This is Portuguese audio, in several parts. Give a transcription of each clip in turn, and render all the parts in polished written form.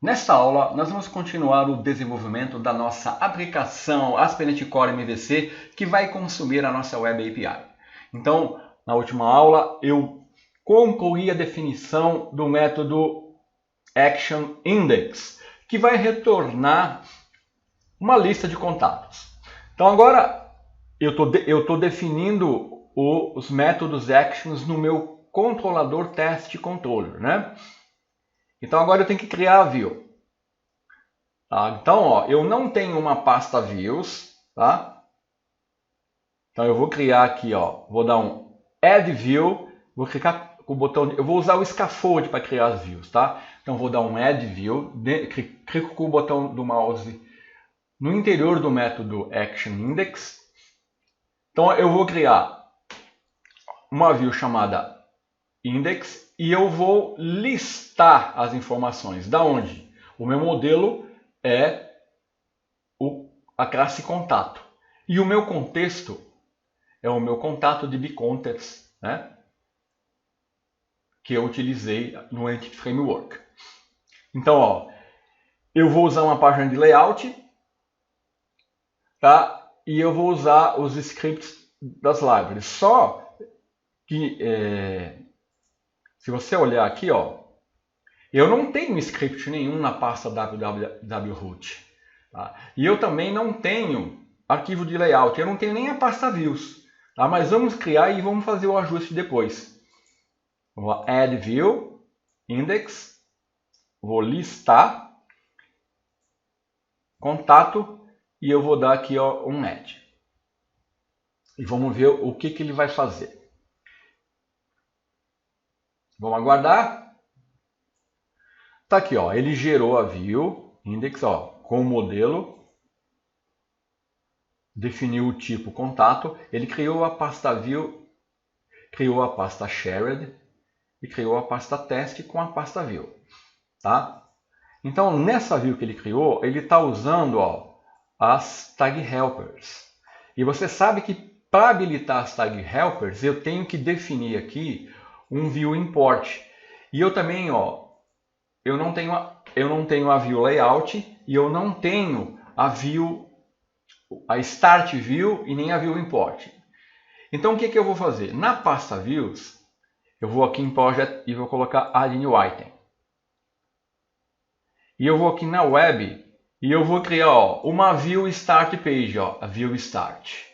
Nesta aula, nós vamos continuar o desenvolvimento da nossa aplicação ASP.NET Core MVC, que vai consumir a nossa Web API. Então, na última aula, eu concluí a definição do método ActionIndex, que vai retornar uma lista de contatos. Então, agora, eu estou definindo os métodos actions no meu controlador test controller, né? Então agora eu tenho que criar a view. Tá? Então, ó, eu não tenho uma pasta views, tá? Então eu vou criar aqui, ó, vou dar um add view, vou clicar com o botão, eu vou usar o scaffold para criar as views, tá? Então vou dar um add view, clico com o botão do mouse no interior do método ActionIndex. Então eu vou criar uma view chamada index e eu vou listar as informações. Da onde? O meu modelo é a classe contato. E o meu contexto é o meu contato de bContext, né? Que eu utilizei no Entity Framework. Então, ó, eu vou usar uma página de layout, tá? E eu vou usar os scripts das libraries. Só que se você olhar aqui, ó, eu não tenho script nenhum na pasta www.root. Tá? E eu também não tenho arquivo de layout. Eu não tenho nem a pasta views. Tá? Mas vamos criar e vamos fazer o ajuste depois. Vou add view, index, vou listar, contato, e eu vou dar aqui, ó, um add. E vamos ver o que ele vai fazer. Vamos aguardar. Tá aqui, ó, ele gerou a view index, ó, com o modelo, definiu o tipo contato, ele criou a pasta view, criou a pasta shared e criou a pasta test com a pasta view, tá? Então nessa view que ele criou, ele está usando, ó, as tag helpers. E você sabe que para habilitar as tag helpers, eu tenho que definir aqui um view import. E eu também, ó, eu não tenho a view layout e eu não tenho a start view e nem a view import. Então o que eu vou fazer? Na pasta views, eu vou aqui em project e vou colocar add new item. E eu vou aqui na web e eu vou criar, ó, uma view start page, ó, a view start.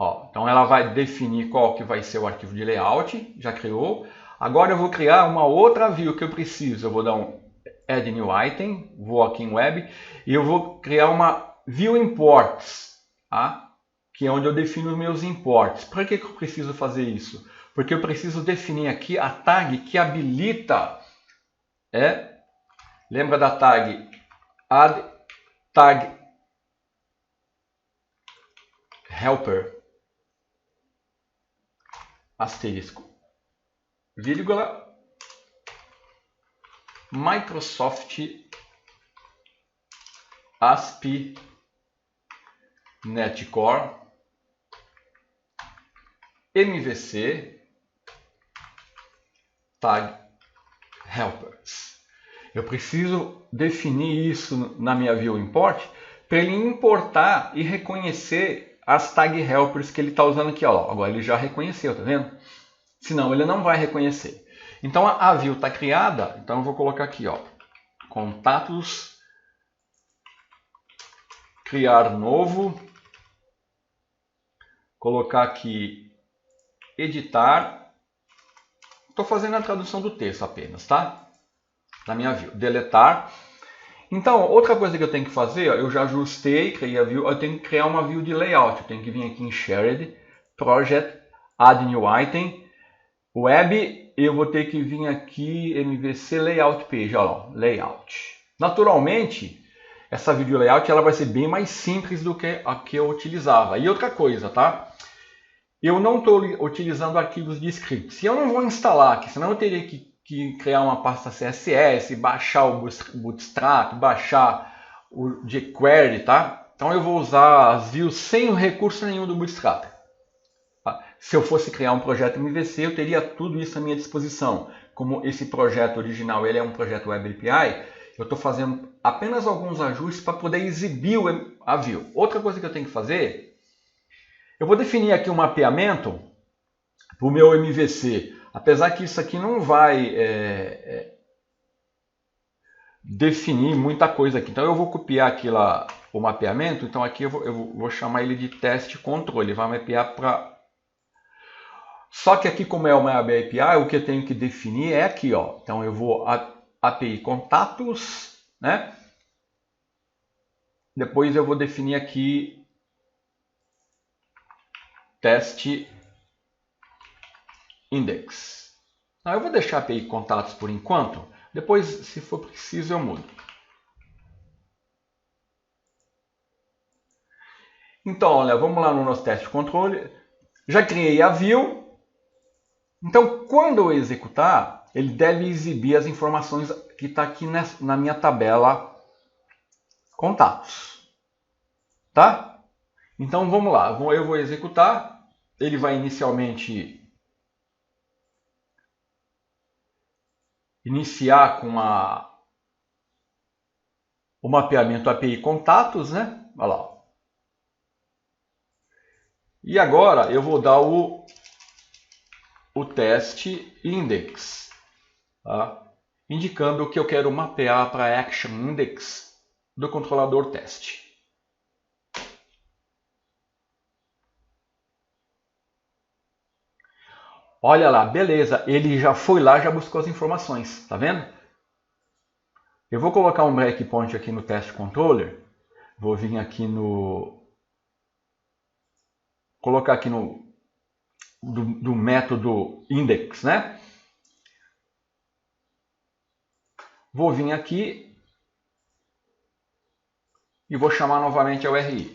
Ó, então ela vai definir qual que vai ser o arquivo de layout, já criou. Agora eu vou criar uma outra view que eu preciso. Eu vou dar um add new item, vou aqui em web e eu vou criar uma view imports, tá? Que é onde eu defino os meus imports. Por que eu preciso fazer isso? Porque eu preciso definir aqui a tag que habilita, lembra da tag add tag helper asterisco vírgula Microsoft ASP.NET Core MVC tag helpers. Eu preciso definir isso na minha view import para ele importar e reconhecer as tag helpers que ele está usando aqui. Ó. Agora ele já reconheceu, tá vendo? Senão ele não vai reconhecer. Então a view está criada, então eu vou colocar aqui, ó, contatos, criar novo, colocar aqui editar. Estou fazendo a tradução do texto apenas, tá? Da minha view, deletar. Então, outra coisa que eu tenho que fazer, ó, eu já ajustei, criei a view, eu tenho que criar uma view de layout. Eu tenho que vir aqui em Shared, Project, Add New Item, Web, eu vou ter que vir aqui MVC Layout Page, ó, Layout. Naturalmente, essa view de layout ela vai ser bem mais simples do que a que eu utilizava. E outra coisa, tá? Eu não estou utilizando arquivos de scripts. E eu não vou instalar aqui, senão eu teria que criar uma pasta CSS, baixar o Bootstrap, baixar o jQuery, tá? Então eu vou usar as views sem o recurso nenhum do Bootstrap. Tá? Se eu fosse criar um projeto MVC, eu teria tudo isso à minha disposição. Como esse projeto original ele é um projeto Web API, eu estou fazendo apenas alguns ajustes para poder exibir a view. Outra coisa que eu tenho que fazer, eu vou definir aqui um mapeamento para o meu MVC. Apesar que isso aqui não vai definir muita coisa aqui. Então eu vou copiar aqui lá o mapeamento. Então aqui eu vou chamar ele de teste controle. Ele vai mapear para... Só que aqui, como é uma API, o que eu tenho que definir é aqui, ó. Então eu vou API contatos, né? Depois eu vou definir aqui teste index. Então, eu vou deixar a API contatos por enquanto. Depois, se for preciso, eu mudo. Então, olha, vamos lá no nosso teste de controle. Já criei a view. Então, quando eu executar, ele deve exibir as informações que está aqui na minha tabela contatos. Tá? Então, vamos lá. Eu vou executar. Ele vai inicialmente iniciar com o mapeamento API contatos, né? Olha lá. E agora eu vou dar o teste index, tá? Indicando que eu quero mapear para action index do controlador teste. Olha lá, beleza, ele já foi lá, já buscou as informações, tá vendo? Eu vou colocar um breakpoint aqui no test controller, vou vir aqui colocar aqui do método index, né? Vou vir aqui e vou chamar novamente a URI.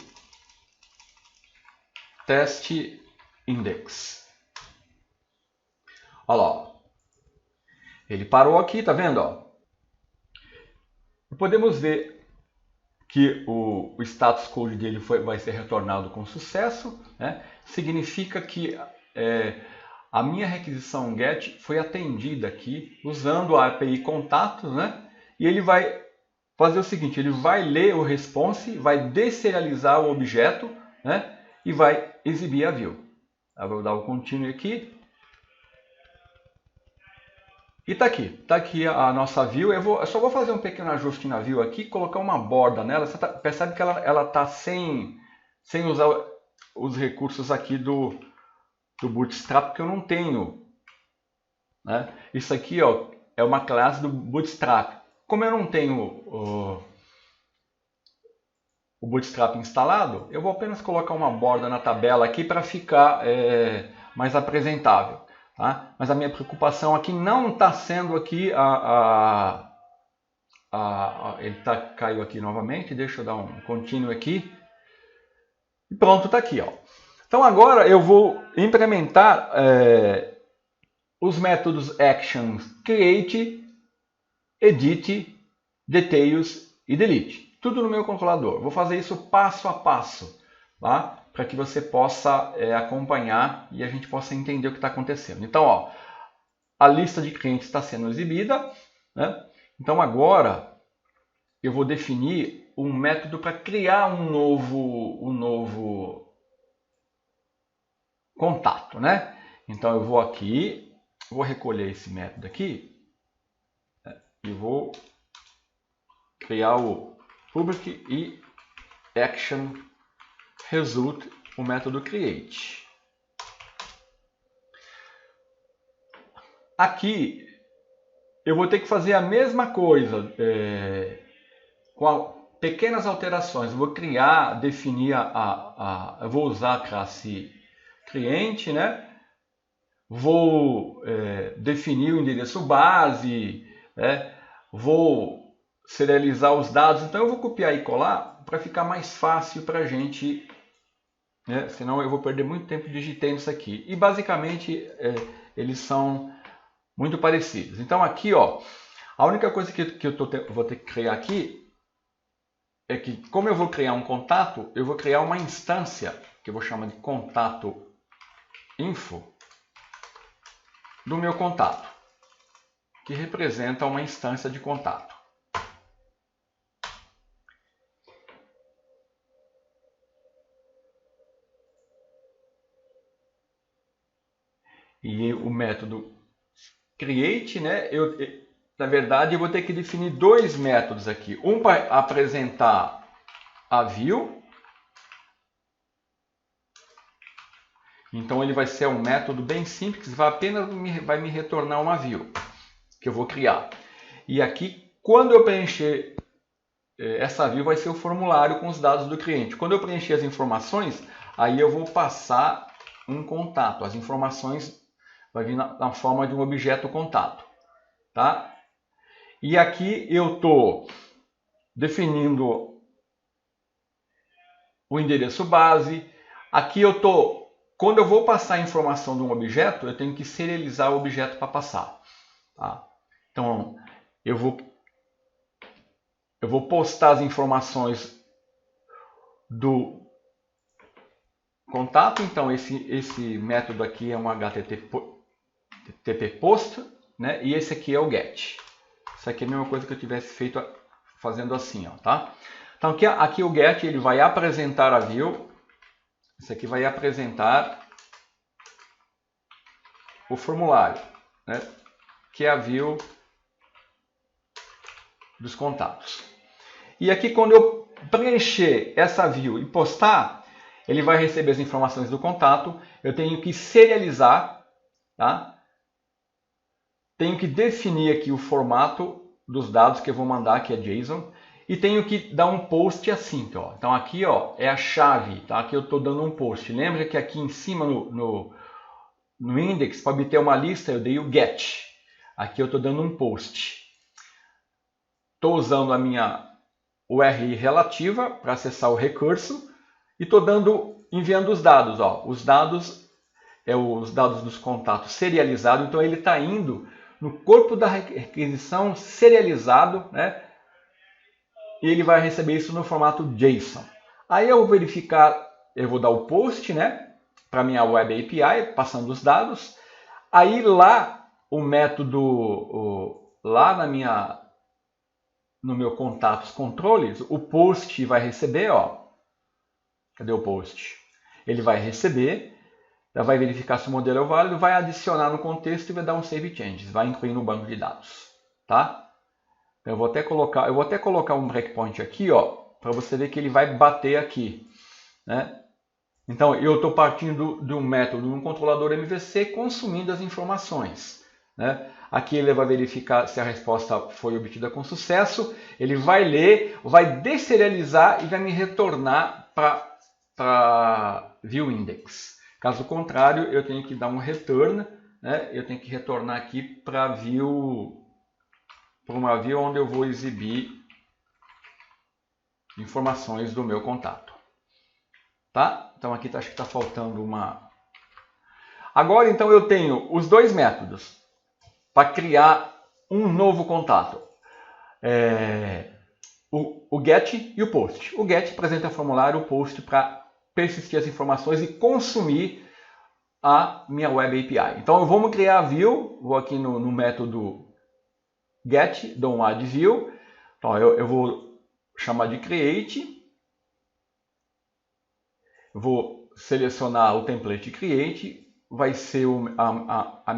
Teste index. Olha lá. Ele parou aqui, tá vendo? Ó? E podemos ver que o status code dele vai ser retornado com sucesso, né? Significa que a minha requisição GET foi atendida aqui usando a API contatos, né? E ele vai fazer o seguinte, ele vai ler o response, vai deserializar o objeto, né? E vai exibir a view. Eu vou dar o continue aqui. E tá aqui a nossa view. Eu só vou fazer um pequeno ajuste na view aqui, colocar uma borda nela. Você percebe que ela tá sem usar os recursos aqui do Bootstrap, porque eu não tenho, né? Isso aqui, ó, é uma classe do Bootstrap. Como eu não tenho o Bootstrap instalado, eu vou apenas colocar uma borda na tabela aqui para ficar mais apresentável. Tá? Mas a minha preocupação aqui não está sendo aqui ele caiu aqui novamente, deixa eu dar um continue aqui. E pronto, está aqui. Ó. Então agora eu vou implementar os métodos actions create, edit, details e delete. Tudo no meu controlador. Vou fazer isso passo a passo, tá? Para que você possa acompanhar e a gente possa entender o que está acontecendo. Então, ó, a lista de clientes está sendo exibida, né? Então agora eu vou definir um método para criar um novo contato, né? Então eu vou aqui, vou recolher esse método aqui, né? E vou criar o public e action result o método create. Aqui eu vou ter que fazer a mesma coisa com pequenas alterações. Eu vou definir eu vou usar a classe cliente, né? Vou definir o endereço base, né? Vou serializar os dados. Então eu vou copiar e colar para ficar mais fácil para a gente. Senão eu vou perder muito tempo digitando isso aqui. E basicamente eles são muito parecidos. Então aqui, ó, a única coisa que eu vou ter que criar aqui é que, como eu vou criar um contato, eu vou criar uma instância que eu vou chamar de contato info do meu contato, que representa uma instância de contato. E o método create, né? Na verdade, eu vou ter que definir dois métodos aqui. Um para apresentar a view. Então ele vai ser um método bem simples, vai me retornar uma view que eu vou criar. E aqui, quando eu preencher essa view, vai ser o formulário com os dados do cliente. Quando eu preencher as informações, aí eu vou passar um contato. As informações vai vir na forma de um objeto contato, tá? E aqui eu estou definindo o endereço base. Aqui eu estou, quando eu vou passar a informação de um objeto, eu tenho que serializar o objeto para passar, tá? Então eu vou postar as informações do contato. Então esse método aqui é um HTTP post, né? E esse aqui é o get. Isso aqui é a mesma coisa que eu tivesse feito fazendo assim, ó, tá? Então aqui o get ele vai apresentar a view. Isso aqui vai apresentar o formulário, né? Que é a view dos contatos. E aqui quando eu preencher essa view e postar, ele vai receber as informações do contato. Eu tenho que serializar, tá? Tenho que definir aqui o formato dos dados que eu vou mandar, que é JSON. E tenho que dar um post async, ó. Então aqui, ó, é a chave, tá? Aqui eu estou dando um post. Lembra que aqui em cima no index, para obter uma lista, eu dei o get. Aqui eu estou dando um post. Estou usando a minha URI relativa para acessar o recurso. E estou enviando os dados, ó. Os dados os dados dos contatos serializados. Então ele está indo no corpo da requisição serializado, né? E ele vai receber isso no formato JSON. Aí eu vou verificar, eu vou dar o post, né? Para minha Web API, passando os dados. Aí lá o método, lá no meu contatos controles, o post vai receber, ó. Cadê o post? Ele vai receber. Vai verificar se o modelo é válido, vai adicionar no contexto e vai dar um save changes, vai incluir no banco de dados, tá? Eu vou até colocar um breakpoint aqui, ó, para você ver que ele vai bater aqui, né? Então eu estou partindo de um método, de um controlador MVC consumindo as informações, né? Aqui ele vai verificar se a resposta foi obtida com sucesso, ele vai ler, vai deserializar e vai me retornar para view index. Caso contrário, eu tenho que dar um return, né? Eu tenho que retornar aqui para uma view onde eu vou exibir informações do meu contato. Tá? Então aqui acho que está faltando uma... Agora então eu tenho os dois métodos para criar um novo contato. O get e o post. O get apresenta formulário, o post para persistir as informações e consumir a minha Web API. Então vamos criar a view, vou aqui no método get, dou um add view. Então eu vou chamar de create, vou selecionar o template create, vai ser a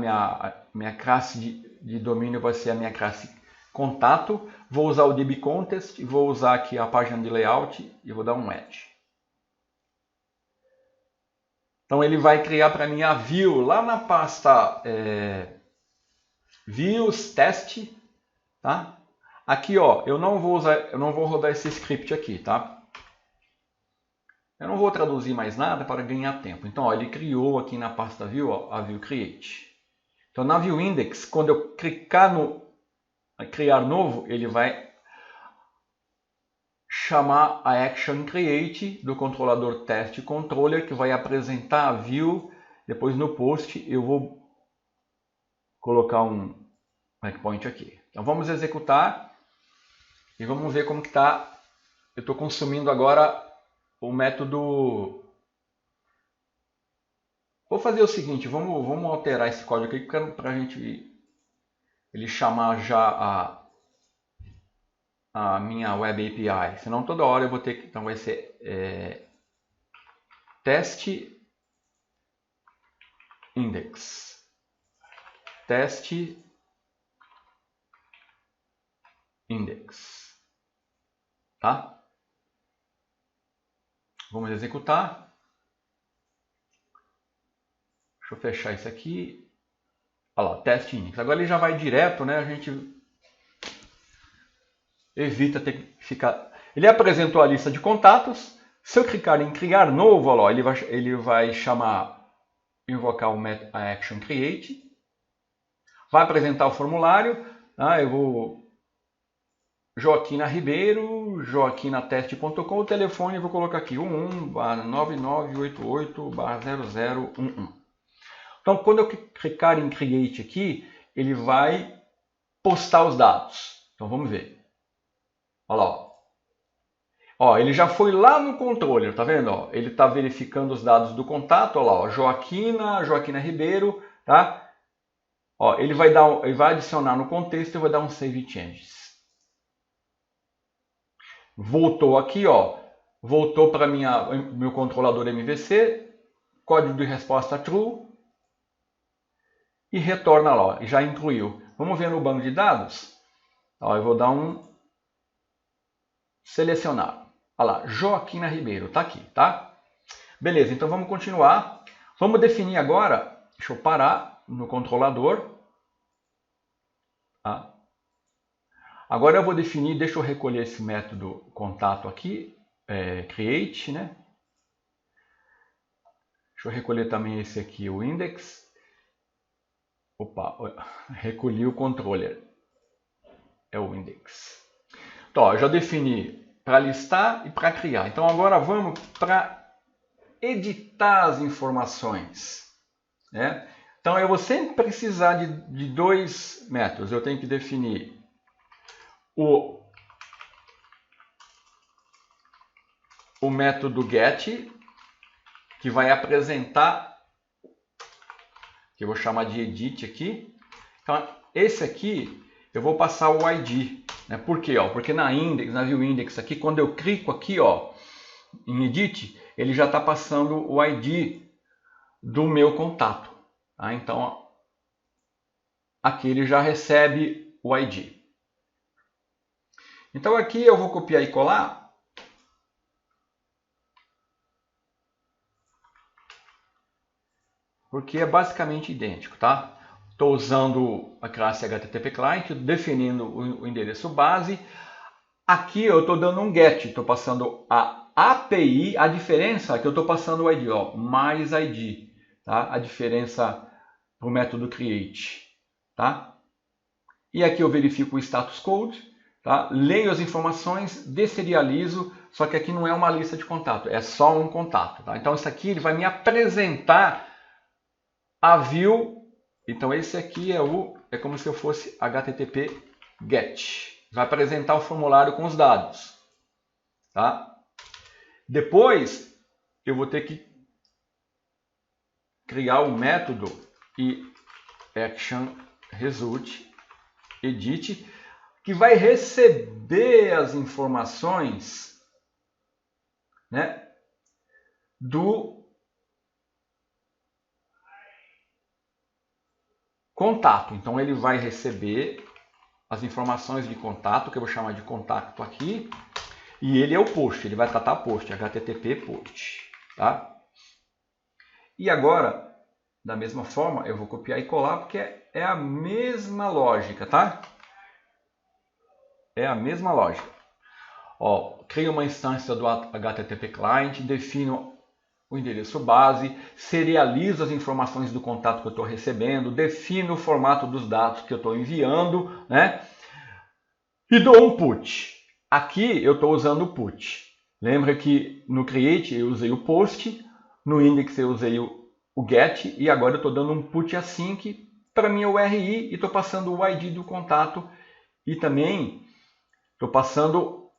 minha classe de domínio, vai ser a minha classe contato, vou usar o dbContest, vou usar aqui a página de layout e vou dar um add. Então ele vai criar para mim a view lá na pasta views test, tá? Aqui, ó, eu não vou rodar esse script aqui, tá? Eu não vou traduzir mais nada para ganhar tempo. Então, ó, ele criou aqui na pasta view, ó, a view create. Então, na view index, quando eu clicar no criar novo, ele vai chamar a action create do controlador test controller, que vai apresentar a view. Depois no post eu vou colocar um breakpoint aqui. Então vamos executar e vamos ver como que está. Eu estou consumindo agora o método... Vou fazer o seguinte, vamos alterar esse código aqui para a gente ele chamar já a minha Web API. Senão toda hora eu vou ter que... Então vai ser teste index. Teste index. Tá? Vamos executar. Deixa eu fechar isso aqui. Olha lá, teste index. Agora ele já vai direto, né? A gente evita ter que ficar... Ele apresentou a lista de contatos. Se eu clicar em criar novo, olha lá, ele vai chamar, invocar o action create. Vai apresentar o formulário. Eu vou... Joaquina Ribeiro, joaquinateste.com, o telefone eu vou colocar aqui 11-9988-0011. Então, quando eu clicar em Create aqui, ele vai postar os dados. Então, vamos ver. Olha lá. Ó, ele já foi lá no controller, tá vendo? Ó, ele está verificando os dados do contato. Olha lá, ó, Joaquina Ribeiro, tá? Ó, ele vai adicionar no contexto e eu vou dar um Save Changes. Voltou aqui, ó. Voltou para meu controlador MVC, código de resposta true e retorna lá, ó, já incluiu. Vamos ver no banco de dados. Ó, eu vou dar um selecionar. Olha lá, Joaquina Ribeiro, tá aqui, tá? Beleza, então vamos continuar. Vamos definir agora, deixa eu parar no controlador. Tá? Agora eu vou definir, deixa eu recolher esse método contato aqui, create, né? Deixa eu recolher também esse aqui, o index. Opa, recolhi o controller. É o index. Então, ó, eu já defini para listar e para criar. Então agora vamos para editar as informações, né? Então eu vou sempre precisar de dois métodos. Eu tenho que definir o método get, que vai apresentar, que eu vou chamar de edit aqui. Então esse aqui eu vou passar o ID, né? Por quê? Ó, porque na view index aqui, quando eu clico aqui, ó, em edit, ele já está passando o ID do meu contato. Tá? Então ó, aqui ele já recebe o ID. Então aqui eu vou copiar e colar. Porque é basicamente idêntico, tá? Estou usando a classe HTTP Client, definindo o endereço base. Aqui eu estou dando um GET, estou passando a API, a diferença é que eu estou passando o ID, ó, mais ID, tá? A diferença para o método create, tá? E aqui eu verifico o status code. Tá? Leio as informações, deserializo, só que aqui não é uma lista de contato, é só um contato. Tá? Então isso aqui ele vai me apresentar a view. Então esse aqui é como se eu fosse HTTP GET. Vai apresentar o formulário com os dados. Tá? Depois eu vou ter que criar o método e action result edit, que vai receber as informações, né, do contato. Então ele vai receber as informações de contato, que eu vou chamar de contato aqui, e ele é o post, ele vai tratar post, HTTP post, tá? E agora, da mesma forma, eu vou copiar e colar, porque é a mesma lógica, tá? É a mesma lógica. Ó, crio uma instância do HTTP Client, defino o endereço base, serializo as informações do contato que eu estou recebendo, defino o formato dos dados que eu estou enviando, né? E dou um put. Aqui eu estou usando o put. Lembra que no create eu usei o post, no index eu usei o get, e agora eu estou dando um put async para minha URI e estou passando o ID do contato e também estou passando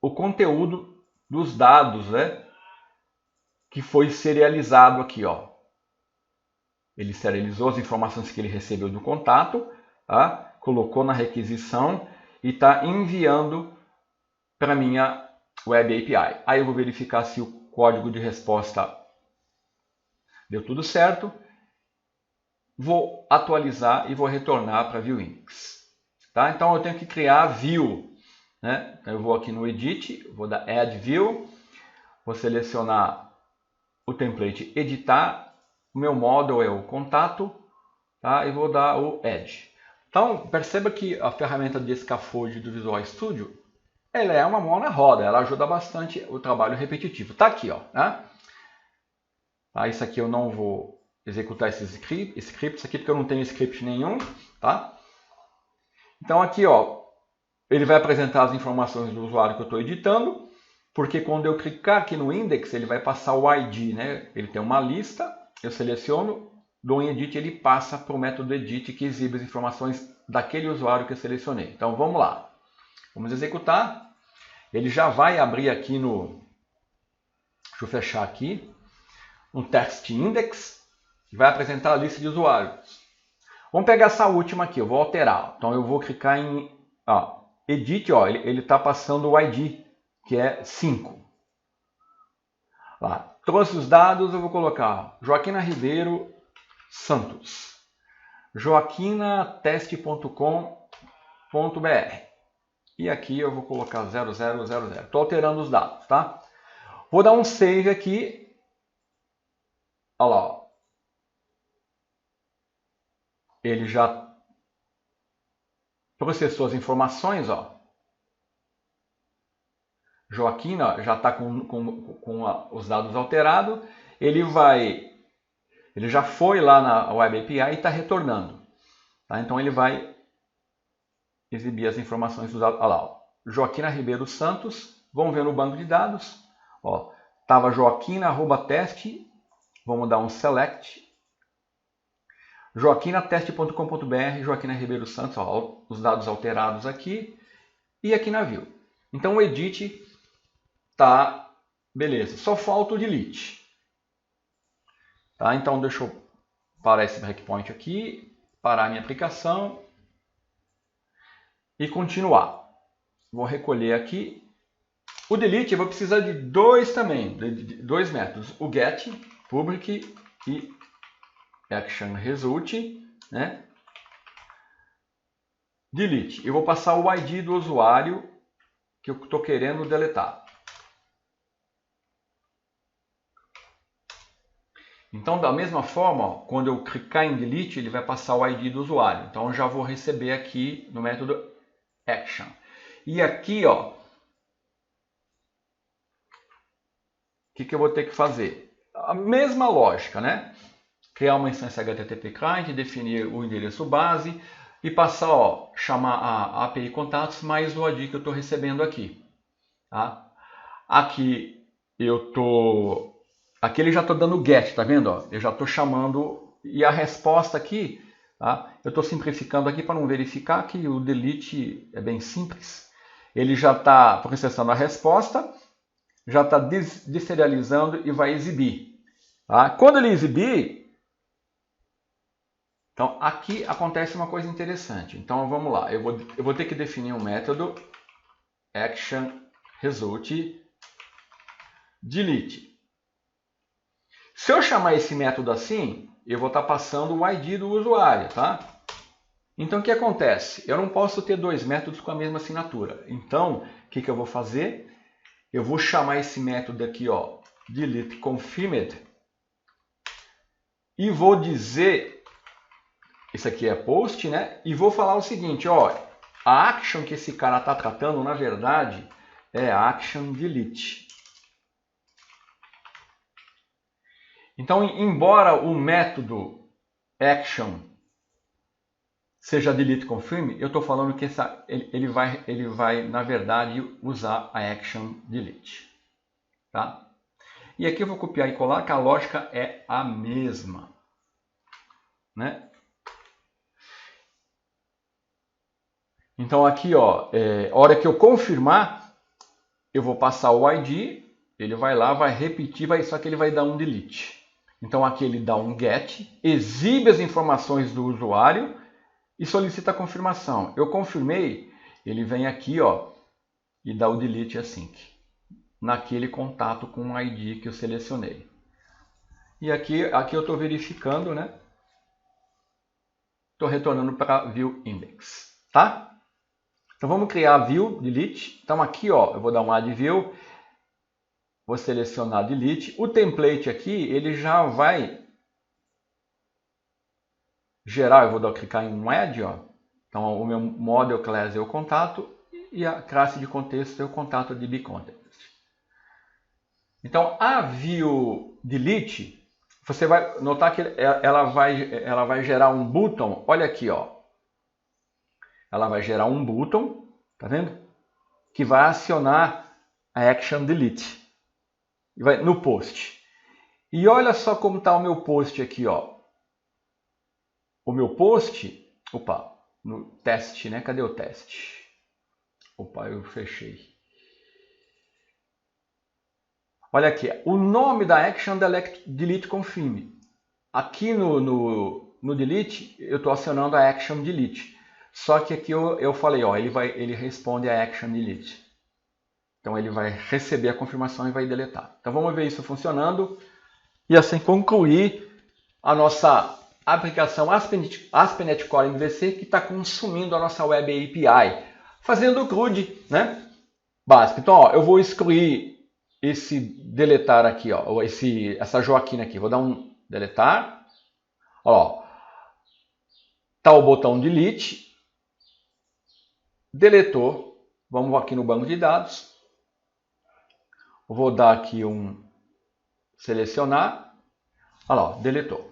o conteúdo dos dados, né, que foi serializado aqui, ó. Ele serializou as informações que ele recebeu do contato, tá? Colocou na requisição e está enviando para a minha Web API. Aí eu vou verificar se o código de resposta deu tudo certo. Vou atualizar e vou retornar para ViewIndex. Tá? Então eu tenho que criar view. Né? Então, eu vou aqui no Edit, vou dar Add View, vou selecionar o template Editar, o meu model é o contato, tá? E vou dar o Add. Então perceba que a ferramenta de scaffold do Visual Studio, ela é uma mão na roda, ela ajuda bastante o trabalho repetitivo. Tá aqui, ó, né? Tá, isso aqui eu não vou executar esses scripts aqui porque eu não tenho script nenhum, tá? Então aqui, ó, ele vai apresentar as informações do usuário que eu estou editando, porque quando eu clicar aqui no index, ele vai passar o ID, né? Ele tem uma lista, eu seleciono, dou em edit, ele passa para o método edit que exibe as informações daquele usuário que eu selecionei. Então vamos lá, vamos executar. Ele já vai abrir aqui no, deixa eu fechar aqui, no text index, e vai apresentar a lista de usuários. Vamos pegar essa última aqui, eu vou alterar. Então eu vou clicar em Edit, ó, ele está passando o ID, que é 5. Lá, trouxe os dados, eu vou colocar Joaquina Ribeiro Santos, joaquinateste.com.br. E aqui eu vou colocar 0000. Estou alterando os dados, tá? Vou dar um save aqui. Olha lá, ó. Ele já processou as informações, ó. Joaquina já está com os dados alterados. Ele já foi lá na Web API e está retornando. Tá? Então ele vai exibir as informações dos dados. Olha lá, ó. Joaquina Ribeiro Santos. Vamos ver no banco de dados. Estava joaquina@teste. Vamos dar um select. joaquinateste.com.br, Joaquina Ribeiro Santos, ó, os dados alterados aqui e aqui na view. Então o edit tá beleza, só falta o delete. Tá? Então deixa eu parar esse breakpoint aqui, parar a minha aplicação e continuar. Vou recolher aqui. O delete eu vou precisar de dois também, de dois métodos, o get, public e action result, né? Delete. Eu vou passar o ID do usuário que eu estou querendo deletar. Então, da mesma forma, ó, quando eu clicar em delete, ele vai passar o ID do usuário. Então, eu já vou receber aqui no método action. E aqui, ó, o que eu vou ter que fazer? A mesma lógica, né? Criar uma instância HTTP client, definir o endereço base e passar, ó, chamar a API contatos mais o ID que eu estou recebendo aqui. Tá? Aqui ele já estou dando get, tá vendo? Ó? Eu já estou chamando e a resposta aqui, tá? Eu estou simplificando aqui para não verificar que o delete é bem simples. Ele já está processando a resposta, já está deserializando e vai exibir. Tá? Quando ele exibir, então, aqui acontece uma coisa interessante. Então, vamos lá. Eu vou ter que definir um método action result delete. Se eu chamar esse método assim, eu vou estar passando o ID do usuário, tá? Então, o que acontece? Eu não posso ter dois métodos com a mesma assinatura. Então, o que eu vou fazer? Eu vou chamar esse método aqui, ó, delete confirmed, e vou dizer... Isso aqui é post, né? E vou falar o seguinte, ó, a action que esse cara está tratando, na verdade, é action delete. Então, embora o método action seja delete confirm, eu estou falando que ele vai, na verdade, usar a action delete. Tá? E aqui eu vou copiar e colar, que a lógica é a mesma. Né? Então aqui, ó, a hora que eu confirmar, eu vou passar o ID, ele vai lá, vai repetir, só que ele vai dar um delete. Então aqui ele dá um GET, exibe as informações do usuário e solicita a confirmação. Eu confirmei, ele vem aqui, ó, e dá o delete async naquele contato com o ID que eu selecionei. E aqui eu estou verificando, né? Estou retornando para view index, tá? Então vamos criar a view delete. Então aqui, ó, eu vou dar um add view, vou selecionar delete. O template aqui, ele já vai gerar, eu vou clicar em um add, ó. Então o meu model class é o contato e a classe de contexto é o contato de bcontext. Então a view delete, você vai notar que ela vai gerar um button, olha aqui, ó. Ela vai gerar um button, tá vendo? Que vai acionar a action delete no post. E olha só como está o meu post aqui, ó. O meu post, opa, no teste, né? Cadê o teste? Opa, eu fechei. Olha aqui, o nome da action delete confirm. Aqui no delete, eu estou acionando a action delete. Só que aqui eu falei, ó, ele responde a action delete. Então ele vai receber a confirmação e vai deletar. Então vamos ver isso funcionando e assim concluir a nossa aplicação ASP.NET Core MVC que está consumindo a nossa Web API, fazendo o CRUD, né? Básico. Então, ó, eu vou excluir esse deletar aqui, ó, essa Joaquina aqui. Vou dar um deletar. Ó, tá o botão delete. Deletou. Vamos aqui no banco de dados. Vou dar aqui um selecionar. Olha lá, ó, deletou.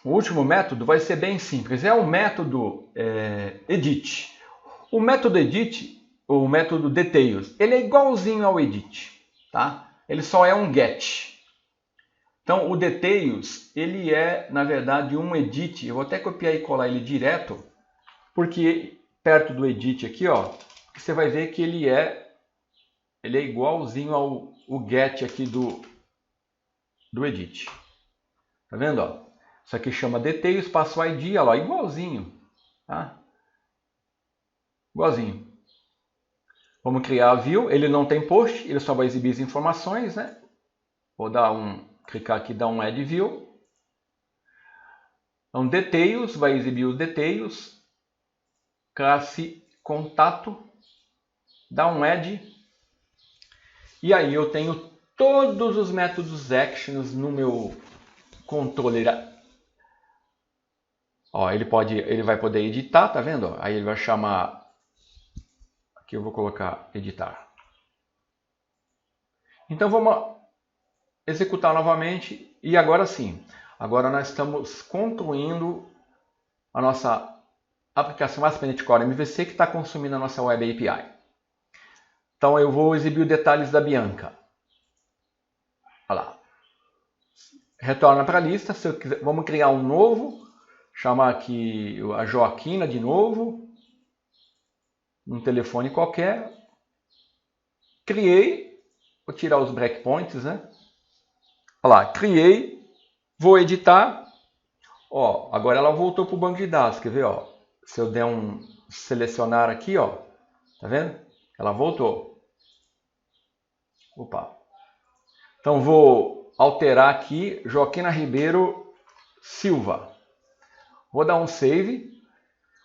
O último método vai ser bem simples. É o método edit. O método edit, o método details, ele é igualzinho ao edit, tá? Ele só é um get. Então o details, ele é na verdade um edit. Eu vou até copiar e colar ele direto, porque perto do edit aqui, ó, você vai ver que ele é igualzinho ao get aqui do edit. Tá vendo, ó? Isso aqui chama details, passa o ID, ó lá, igualzinho, tá? Igualzinho. Vamos criar a view, ele não tem post, ele só vai exibir as informações, né? Vou clicar aqui, dar um add view. Então, details, vai exibir os details. Classe contato, dá um add. E aí eu tenho todos os métodos actions no meu controller. Ó, ele vai poder editar, tá vendo? Aí ele vai chamar, aqui eu vou colocar editar. Então vamos executar novamente e agora sim. Agora nós estamos concluindo a nossa aplicação ASP.NET Core MVC que está consumindo a nossa Web API. Então eu vou exibir os detalhes da Bianca. Olha lá. Retorna para a lista. Se eu quiser, vamos criar um novo. Chamar aqui a Joaquina de novo. Um telefone qualquer. Criei. Vou tirar os breakpoints, né? Olha lá, criei. Vou editar. Ó, agora ela voltou para o banco de dados. Quer ver? Ó? Se eu der um selecionar aqui, ó. Tá vendo? Ela voltou. Opa. Então vou alterar aqui Joaquina Ribeiro Silva. Vou dar um save.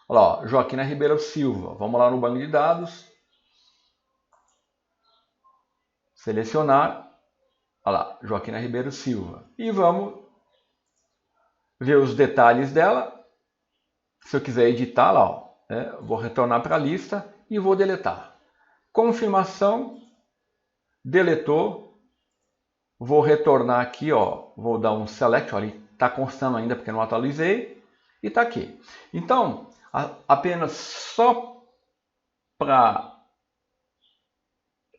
Olha lá, ó, Joaquina Ribeiro Silva. Vamos lá no banco de dados. Selecionar. Olha lá, Joaquina Ribeiro Silva. E vamos ver os detalhes dela. Se eu quiser editar, lá, ó, vou retornar para a lista e vou deletar. Confirmação. Deletou. Vou retornar aqui, ó, vou dar um select, olha, ele está constando ainda porque não atualizei, e está aqui. Então, apenas só para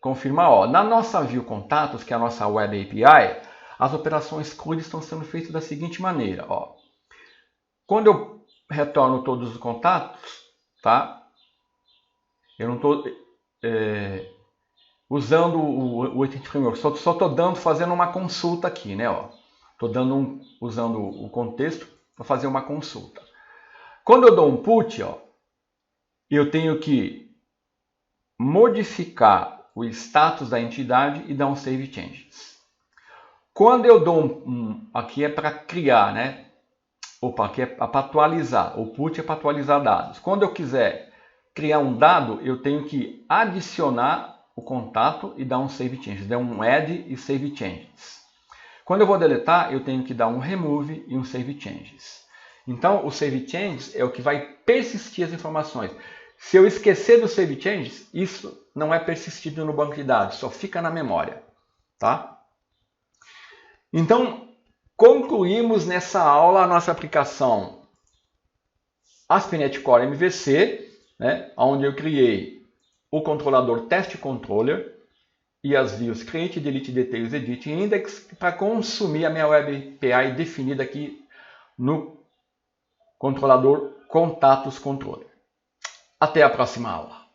confirmar, ó, na nossa view contatos, que é a nossa Web API, as operações CRUD estão sendo feitas da seguinte maneira, ó. Quando eu retorno todos os contatos, tá? Eu não estou usando o Entity Framework. Só estou fazendo uma consulta aqui, né? Estou usando o contexto para fazer uma consulta. Quando eu dou um put, eu tenho que modificar o status da entidade e dar um save changes. Quando eu dou aqui é para criar, né? Opa, aqui é para atualizar. O put é para atualizar dados. Quando eu quiser criar um dado, eu tenho que adicionar o contato e dar um save changes. Dar um add e save changes. Quando eu vou deletar, eu tenho que dar um remove e um save changes. Então, o save changes é o que vai persistir as informações. Se eu esquecer do save changes, isso não é persistido no banco de dados, só fica na memória, tá? Então, concluímos nessa aula a nossa aplicação ASP.NET Core MVC, né, onde eu criei o controlador Test Controller e as views Create, Delete, Details, Edit e Index para consumir a minha Web API definida aqui no controlador Contatos Controller. Até a próxima aula.